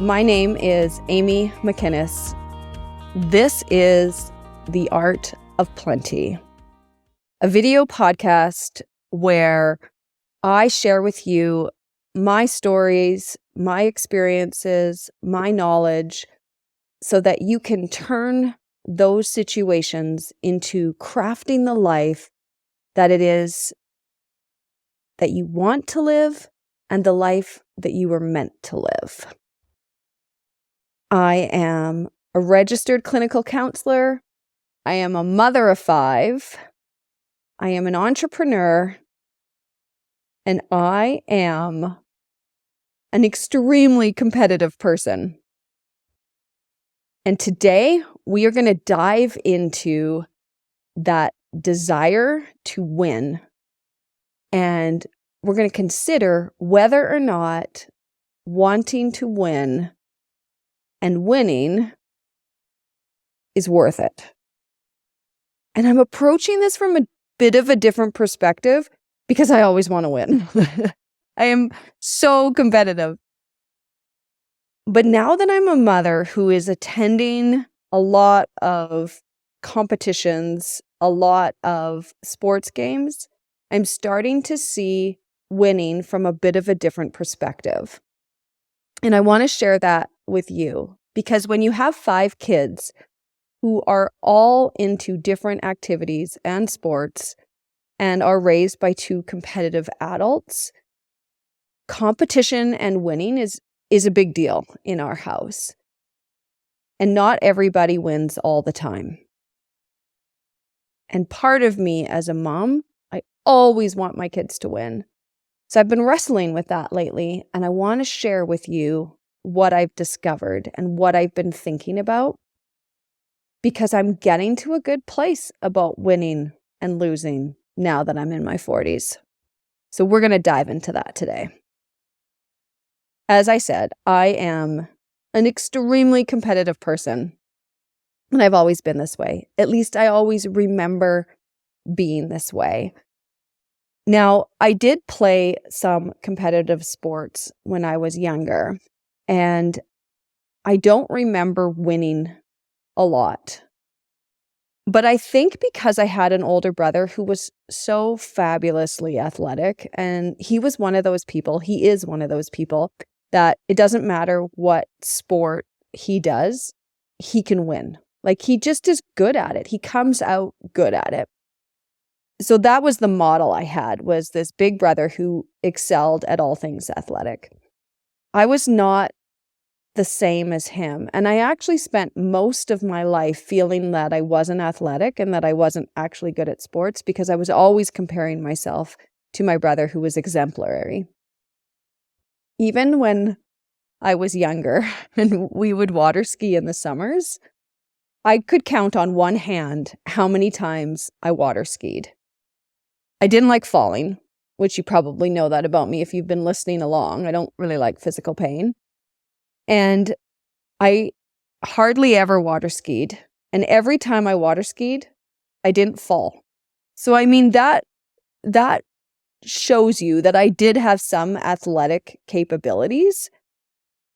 My name is Amy McInnes. This is The Art of Plenty, a video podcast where I share with you my stories, my experiences, my knowledge, so that you can turn those situations into crafting the life that it is that you want to live and the life that you were meant to live. I am a registered clinical counselor. I am a mother of 5. I am an entrepreneur. And I am an extremely competitive person. And today we are going to dive into that desire to win. And we're going to consider whether or not wanting to win and winning is worth it. And I'm approaching this from a bit of a different perspective because I always want to win. I am so competitive. But now that I'm a mother who is attending a lot of competitions, a lot of sports games, I'm starting to see winning from a bit of a different perspective. And I want to share that with you because when you have 5 kids who are all into different activities and sports and are raised by 2 competitive adults, competition and winning is a big deal in our house. And not everybody wins all the time. And part of me as a mom, I always want my kids to win. So I've been wrestling with that lately, and I want to share with you what I've discovered and what I've been thinking about, because I'm getting to a good place about winning and losing now that I'm in my 40s. So we're going to dive into that today. As I said, I am an extremely competitive person, and I've always been this way. At least I always remember being this way. Now, I did play some competitive sports when I was younger, and I don't remember winning a lot. But I think because I had an older brother who was so fabulously athletic, and he is one of those people that it doesn't matter what sport he does, he can win. Like, he just is good at it. He comes out good at it. So that was the model I had, was this big brother who excelled at all things athletic. I was not the same as him. And I actually spent most of my life feeling that I wasn't athletic and that I wasn't actually good at sports because I was always comparing myself to my brother who was exemplary. Even when I was younger and we would water ski in the summers, I could count on one hand how many times I water skied. I didn't like falling, which you probably know that about me if you've been listening along. I don't really like physical pain. And I hardly ever water skied. And every time I water skied, I didn't fall. So I mean, that shows you that I did have some athletic capabilities,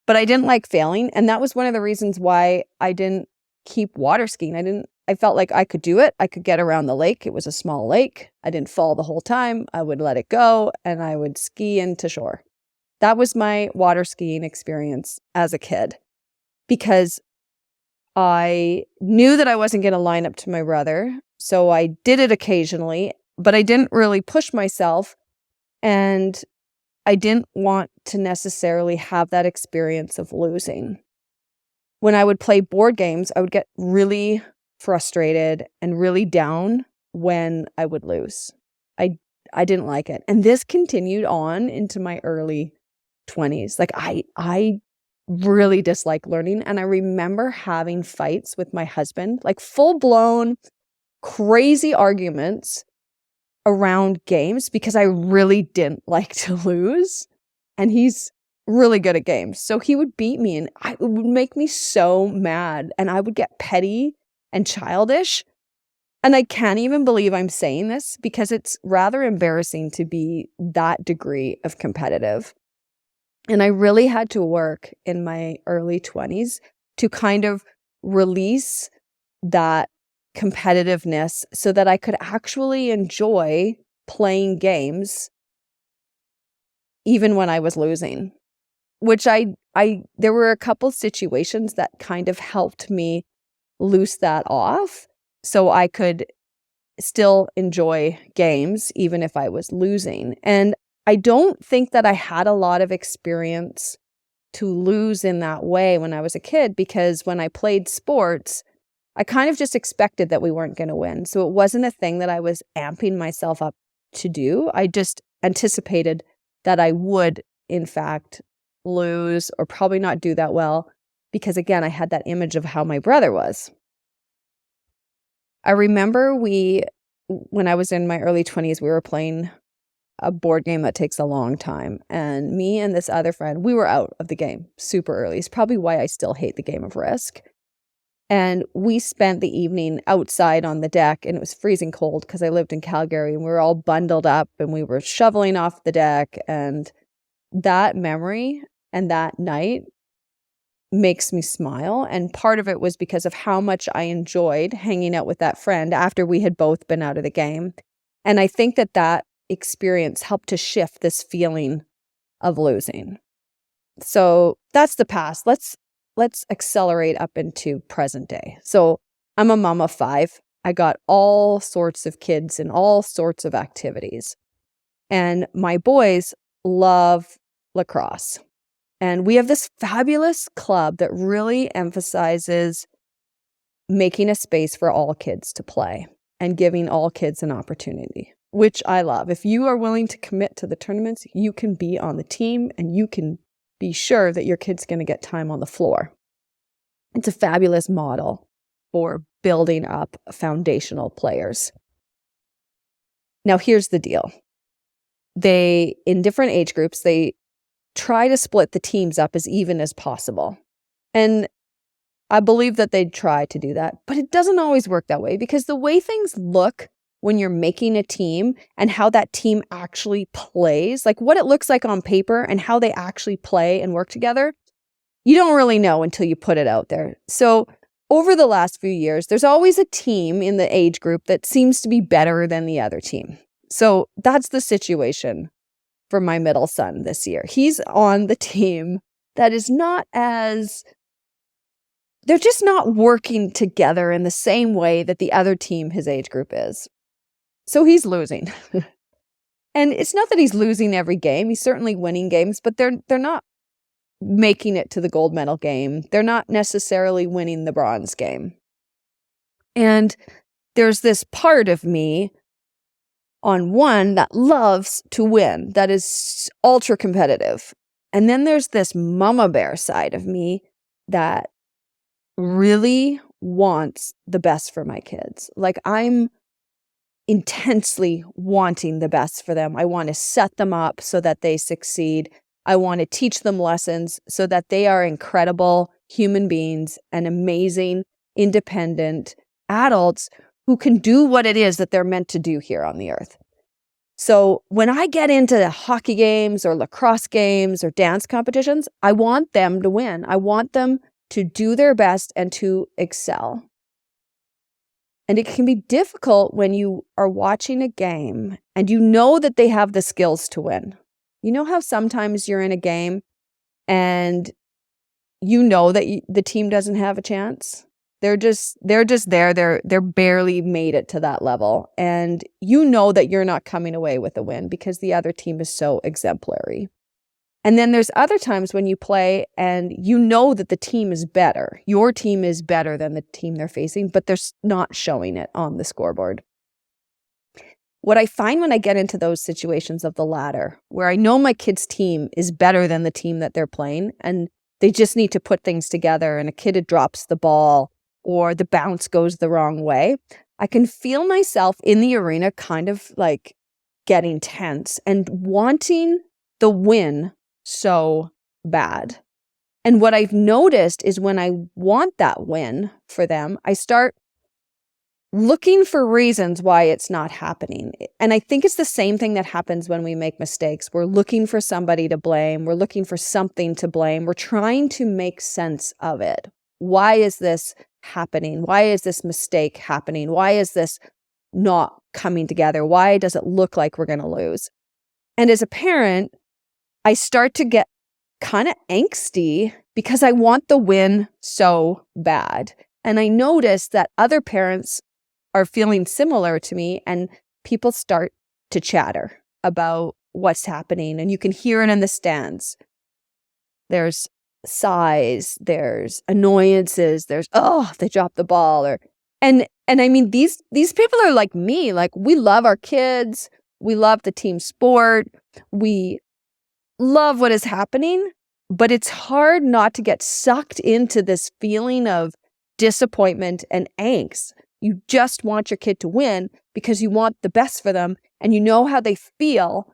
but I didn't like failing. And that was one of the reasons why I didn't keep water skiing. I felt like I could do it. I could get around the lake. It was a small lake. I didn't fall the whole time. I would let it go and I would ski into shore. That was my water skiing experience as a kid, because I knew that I wasn't going to line up to my brother. So I did it occasionally, but I didn't really push myself. And I didn't want to necessarily have that experience of losing. When I would play board games, I would get really frustrated and really down when I would lose. I didn't like it. And this continued on into my early 20s. Like, I really dislike learning. And I remember having fights with my husband, like full-blown crazy arguments around games because I really didn't like to lose. And he's really good at games. So he would beat me and it would make me so mad. And I would get petty and childish. And I can't even believe I'm saying this because it's rather embarrassing to be that degree of competitive. And I really had to work in my early 20s to kind of release that competitiveness so that I could actually enjoy playing games even when I was losing, which there were a couple situations that kind of helped me loose that off so I could still enjoy games even if I was losing. And I don't think that I had a lot of experience to lose in that way when I was a kid, because when I played sports, I kind of just expected that we weren't going to win. So it wasn't a thing that I was amping myself up to do. I just anticipated that I would, in fact, lose or probably not do that well because, again, I had that image of how my brother was. I remember when I was in my early 20s, we were playing a board game that takes a long time. And me and this other friend, we were out of the game super early. It's probably why I still hate the game of Risk. And we spent the evening outside on the deck, and it was freezing cold because I lived in Calgary, and we were all bundled up and we were shoveling off the deck. And that memory and that night makes me smile. And part of it was because of how much I enjoyed hanging out with that friend after we had both been out of the game. And I think that experience helped to shift this feeling of losing. So that's the past. Let's accelerate up into present day. So I'm a mom of 5. I got all sorts of kids and all sorts of activities. And my boys love lacrosse. And we have this fabulous club that really emphasizes making a space for all kids to play and giving all kids an opportunity, which I love. If you are willing to commit to the tournaments, you can be on the team and you can be sure that your kid's going to get time on the floor. It's a fabulous model for building up foundational players. Now, here's the deal. In different age groups, they try to split the teams up as even as possible. And I believe that they'd try to do that, but it doesn't always work that way, because the way things look when you're making a team and how that team actually plays, like what it looks like on paper and how they actually play and work together, you don't really know until you put it out there. So over the last few years, there's always a team in the age group that seems to be better than the other team. So that's the situation for my middle son this year. He's on the team that is they're just not working together in the same way that the other team his age group is. So he's losing. And it's not that he's losing every game. He's certainly winning games, but they're not making it to the gold medal game. They're not necessarily winning the bronze game. And there's this part of me on one that loves to win, that is ultra competitive. And then there's this mama bear side of me that really wants the best for my kids. Like, I'm intensely wanting the best for them. I want to set them up so that they succeed. I want to teach them lessons so that they are incredible human beings and amazing, independent adults who can do what it is that they're meant to do here on the earth. So when I get into hockey games or lacrosse games or dance competitions, I want them to win. I want them to do their best and to excel. And it can be difficult when you are watching a game and you know that they have the skills to win. You know how sometimes you're in a game and you know that the team doesn't have a chance? They're just there. They're barely made it to that level. And you know that you're not coming away with a win because the other team is so exemplary. And then there's other times when you play and you know that the team is better. Your team is better than the team they're facing, but they're not showing it on the scoreboard. What I find when I get into those situations of the latter, where I know my kid's team is better than the team that they're playing, and they just need to put things together and a kid drops the ball or the bounce goes the wrong way, I can feel myself in the arena kind of like getting tense and wanting the win so bad. And what I've noticed is when I want that win for them, I start looking for reasons why it's not happening. And I think it's the same thing that happens when we make mistakes. We're looking for somebody to blame. We're looking for something to blame. We're trying to make sense of it. Why is this happening? Why is this mistake happening? Why is this not coming together? Why does it look like we're going to lose? And as a parent, I start to get kind of angsty because I want the win so bad. And I notice that other parents are feeling similar to me, and people start to chatter about what's happening, and you can hear it in the stands. There's sighs, there's annoyances, there's, oh, they dropped the ball, and I mean, these people are like me. Like, we love our kids, we love the team sport, we love what is happening, but it's hard not to get sucked into this feeling of disappointment and angst. You just want your kid to win because you want the best for them, and you know how they feel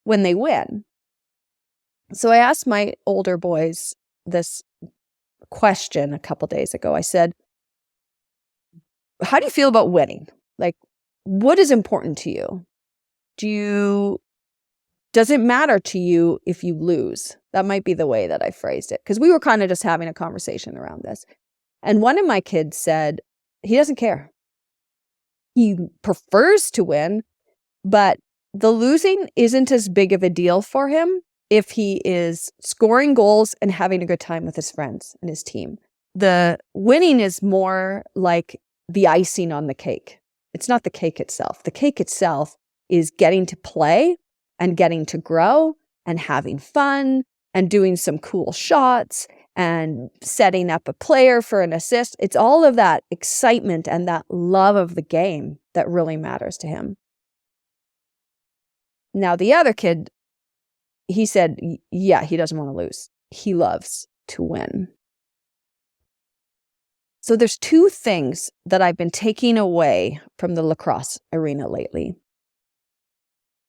when they win. So I asked my older boys this question a couple days ago. I said, how do you feel about winning? Like, what is important to you? Does it matter to you if you lose? That might be the way that I phrased it, because we were kind of just having a conversation around this. And one of my kids said, he doesn't care. He prefers to win, but the losing isn't as big of a deal for him if he is scoring goals and having a good time with his friends and his team. The winning is more like the icing on the cake. It's not the cake itself. The cake itself is getting to play and getting to grow and having fun and doing some cool shots and setting up a player for an assist. It's all of that excitement and that love of the game that really matters to him. Now, the other kid, he said, yeah, he doesn't want to lose. He loves to win. So there's two things that I've been taking away from the lacrosse arena lately.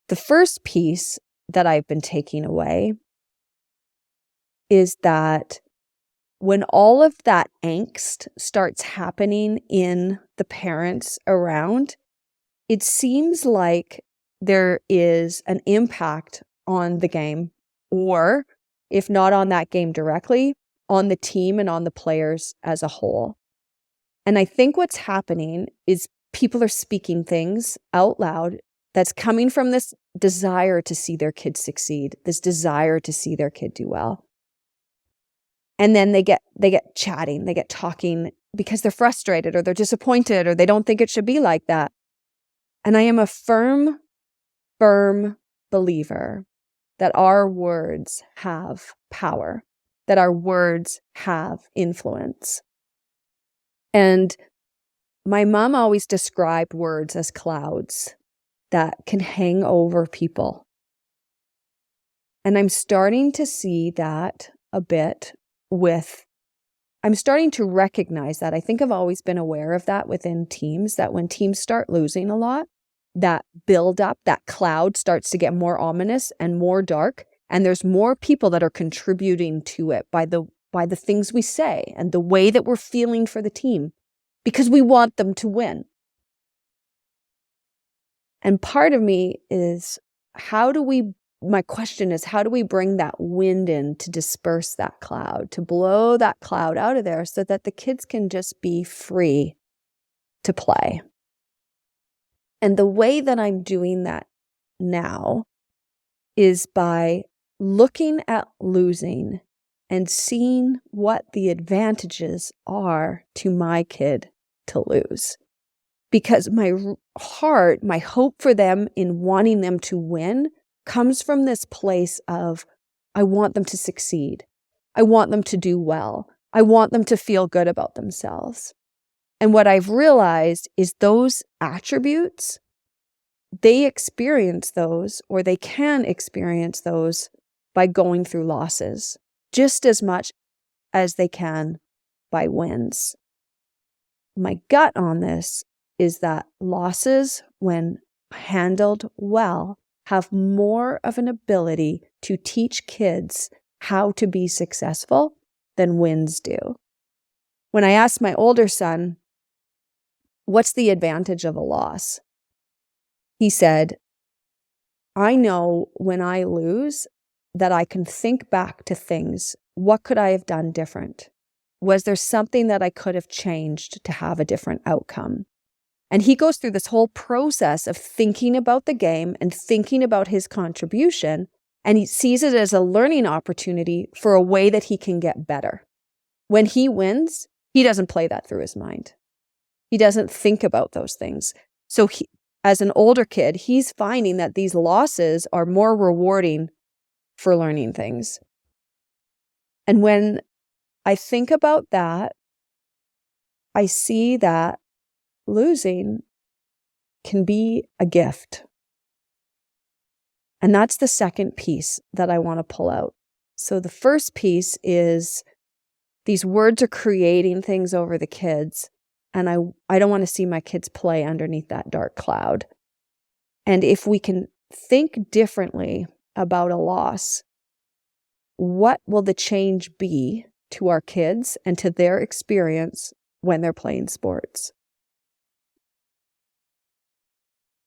The first piece that I've been taking away is that when all of that angst starts happening in the parents around, it seems like there is an impact on the game, or if not on that game directly, on the team and on the players as a whole. And I think what's happening is people are speaking things out loud that's coming from this desire to see their kid succeed, this desire to see their kid do well. And then they get chatting, they get talking because they're frustrated or they're disappointed or they don't think it should be like that. And I am a firm believer that our words have power, that our words have influence. And my mom always described words as clouds that can hang over people. And I'm starting to see that a bit I'm starting to recognize that. I think I've always been aware of that within teams, that when teams start losing a lot, that build up, that cloud starts to get more ominous and more dark. And there's more people that are contributing to it by the things we say and the way that we're feeling for the team, because we want them to win. And part of me is, my question is, how do we bring that wind in to disperse that cloud, to blow that cloud out of there so that the kids can just be free to play? And the way that I'm doing that now is by looking at losing and seeing what the advantages are to my kid to lose. Because my heart, my hope for them in wanting them to win comes from this place of, I want them to succeed. I want them to do well. I want them to feel good about themselves. And what I've realized is those attributes, they experience those, or they can experience those by going through losses just as much as they can by wins. My gut on this is that losses, when handled well, have more of an ability to teach kids how to be successful than wins do. When I asked my older son, what's the advantage of a loss? He said, I know when I lose that I can think back to things. What could I have done different? Was there something that I could have changed to have a different outcome? And he goes through this whole process of thinking about the game and thinking about his contribution, and he sees it as a learning opportunity for a way that he can get better. When he wins, he doesn't play that through his mind. He doesn't think about those things. So as an older kid, he's finding that these losses are more rewarding for learning things. And when I think about that, I see that losing can be a gift. And that's the second piece that I want to pull out. So the first piece is these words are creating things over the kids. And I don't want to see my kids play underneath that dark cloud. And if we can think differently about a loss, what will the change be to our kids and to their experience when they're playing sports?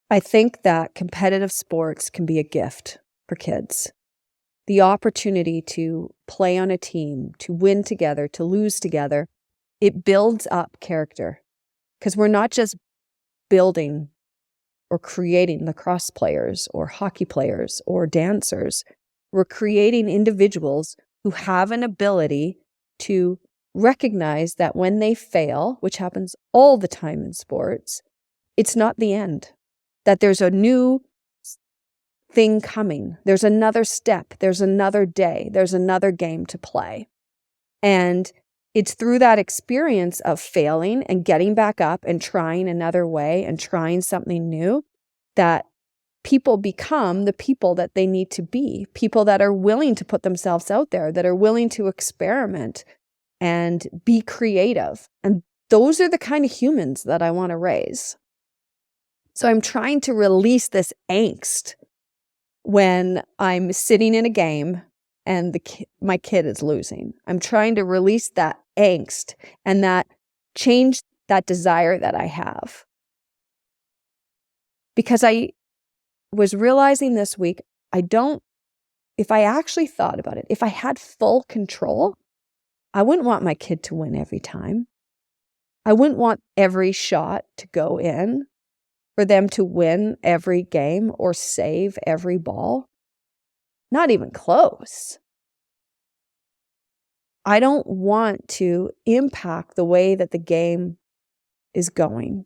I think that competitive sports can be a gift for kids. The opportunity to play on a team, to win together, to lose together, it builds up character. Because we're not just building or creating lacrosse players or hockey players or dancers. We're creating individuals who have an ability to recognize that when they fail, which happens all the time in sports, it's not the end. That there's a new thing coming. There's another step. There's another day. There's another game to play. And it's through that experience of failing and getting back up and trying another way and trying something new that people become the people that they need to be. People that are willing to put themselves out there, that are willing to experiment and be creative. And those are the kind of humans that I want to raise. So I'm trying to release this angst when I'm sitting in a game and my kid is losing. I'm trying to release that angst and that change that desire that I have. Because I was realizing this week, if I actually thought about it, if I had full control, I wouldn't want my kid to win every time. I wouldn't want every shot to go in, for them to win every game or save every ball. Not even close. I don't want to impact the way that the game is going.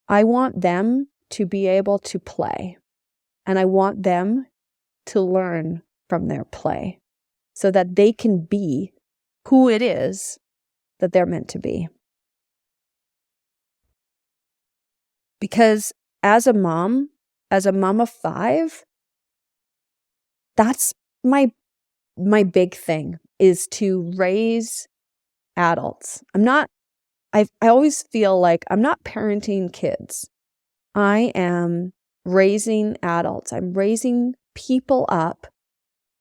I want them to be able to play, and I want them to learn from their play so that they can be who it is that they're meant to be. Because as a mom of 5, that's my big thing, is to raise adults. I always feel like I'm not parenting kids. I am raising adults. I'm raising people up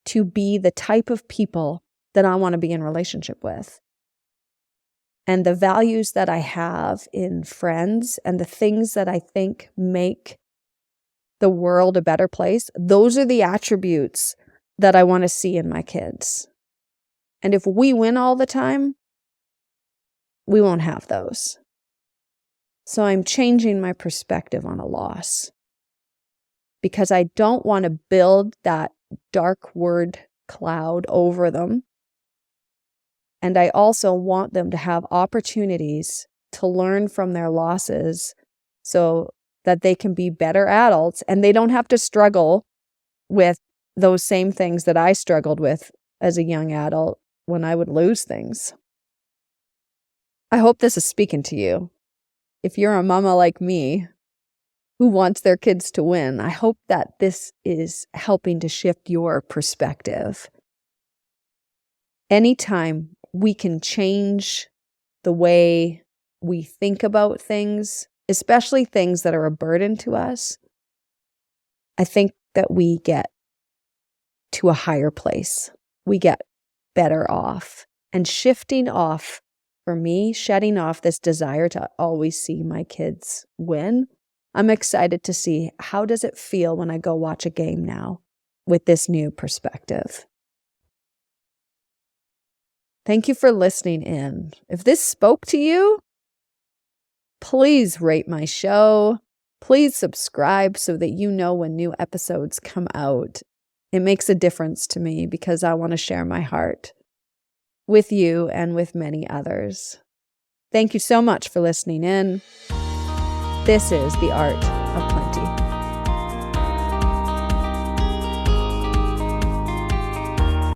to be the type of people that I want to be in relationship with. And the values that I have in friends and the things that I think make the world a better place, those are the attributes that I want to see in my kids. And if we win all the time, we won't have those. So I'm changing my perspective on a loss because I don't want to build that dark word cloud over them. And I also want them to have opportunities to learn from their losses so that they can be better adults and they don't have to struggle with those same things that I struggled with as a young adult when I would lose things. I hope this is speaking to you. If you're a mama like me who wants their kids to win, I hope that this is helping to shift your perspective. Anytime we can change the way we think about things, especially things that are a burden to us, I think that we get to a higher place. We get better off. And shifting off for me, shedding off this desire to always see my kids win. I'm excited to see how does it feel when I go watch a game now with this new perspective. Thank you for listening in. If this spoke to you, please rate my show. Please subscribe so that you know when new episodes come out. It makes a difference to me because I want to share my heart with you and with many others. Thank you so much for listening in. This is The Art of Plenty.